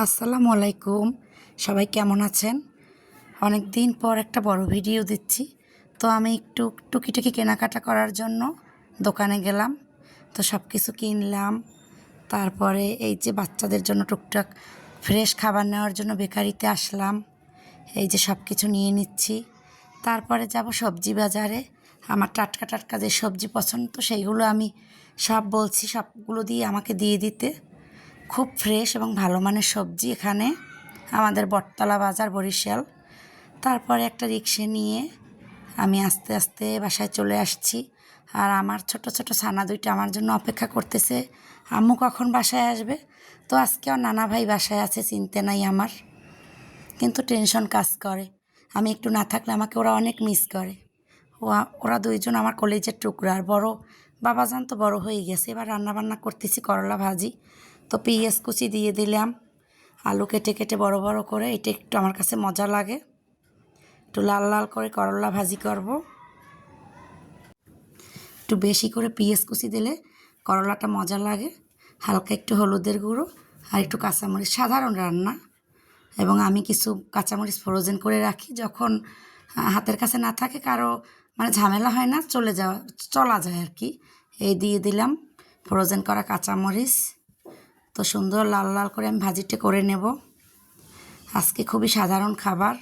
আসসালামু আলাইকুম। সবাই কেমন আছেন? অনেক দিন পর একটা বড় ভিডিও দিচ্ছি। তো আমি একটু টুকিটাকি কেনাকাটা করার জন্য দোকানে গেলাম। তো সব কিছু কিনলাম। তারপরে এই যে বাচ্চাদের জন্য টুকটাক ফ্রেশ খাবার নেওয়ার জন্য বেকারিতে আসলাম। এই যে সব কিছু নিয়ে নিচ্ছি। তারপরে যাব সবজি বাজারে। আমার টাটকা টাটকা যে সবজি পছন্দ সেইগুলো আমি সব বলছি, সবগুলো দিয়ে আমাকে দিয়ে দিতে। খুব ফ্রেশ এবং ভালো মানের সবজি এখানে আমাদের বটতলা বাজার, বরিশাল। তারপরে একটা রিক্সা নিয়ে আমি আস্তে আস্তে বাসায় চলে আসছি। আর আমার ছোট ছোট ছানা দুইটা আমার জন্য অপেক্ষা করতেছে, আম্মু কখন বাসায় আসবে। তো আজকে আমার নানা ভাই বাসায় আছে, চিনতে নাই আমার, কিন্তু টেনশন কাজ করে। আমি একটু না থাকলে আমাকে ওরা অনেক মিস করে। ওরা দুইজন আমার কলেজের টুকরা। আর বড় বাবাজান তো বড় হয়ে গেছে। এবার রান্নাবান্না করতেছি করলা ভাজি। তো পেঁয়াজ কুচি দিয়ে দিলাম, আলু কেটে কেটে বড় বড় করে। এটা একটু আমার কাছে মজা লাগে, একটু লাল লাল করে করলা ভাজি করব। একটু বেশি করে পেঁয়াজ কুচি দিলে করলাটা মজা লাগে। হালকা একটু হলুদের গুঁড়ো আর একটু কাঁচামরিচ, সাধারণ রান্না। এবং আমি কিছু কাঁচামরিচ ফ্রোজেন করে রাখি, যখন হাতের কাছে না থাকে, কারো মানে ঝামেলা হয় না, চলা যায় আর কি। এই দিয়ে দিলাম ফ্রোজেন করা কাঁচামরিচ। তো সুন্দর লাল লাল করে আমি ভাজিটা করে নেব। আজকে খুবই সাধারণ খাবার,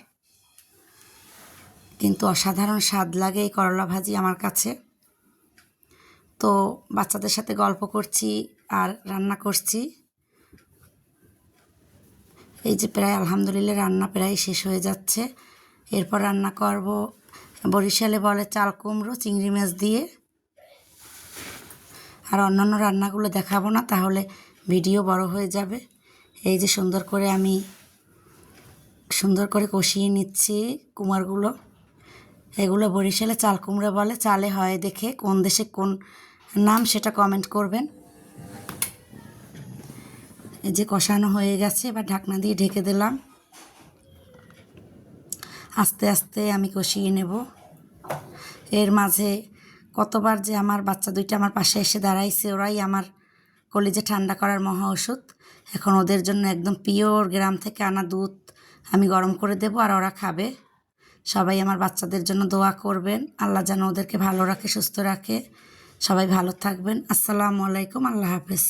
কিন্তু অসাধারণ স্বাদ লাগে এই করলা ভাজি আমার কাছে। তো বাচ্চাদের সাথে গল্প করছি আর রান্না করছি। এই যে প্রায় আলহামদুলিল্লাহ রান্না প্রায় শেষ হয়ে যাচ্ছে। এরপর রান্না করব, বরিশালে বলে চাল কুমড়ো চিংড়ি মাছ দিয়ে। আর অন্যান্য রান্নাগুলো দেখাবো না, তাহলে ভিডিও বড় হয়ে যাবে। এই যে সুন্দর করে কষিয়ে নিচ্ছি কুমড়োগুলো। এগুলো বরিশালে চাল কুমড়ো বলে, চালে হয় দেখে। কোন দেশে কোন নাম সেটা কমেন্ট করবেন। এই যে কষানো হয়ে গেছে, এবার ঢাকনা দিয়ে ঢেকে দিলাম। আস্তে আস্তে আমি কষিয়ে নেব। এর মাঝে কতবার যে আমার বাচ্চা দুইটা আমার পাশে এসে দাঁড়াইছে, ওরাই আমার কলিজা ঠান্ডা করার মহা ওষুধ। এখন ওদের জন্য একদম পিওর গ্রাম থেকে আনা দুধ আমি গরম করে দেব, আর ওরা খাবে। সবাই আমার বাচ্চাদের জন্য দোয়া করবেন, আল্লাহ যেন ওদেরকে ভালো রাখে, সুস্থ রাখে। সবাই ভালো থাকবেন। আসসালামু আলাইকুম, আল্লাহ হাফেজ।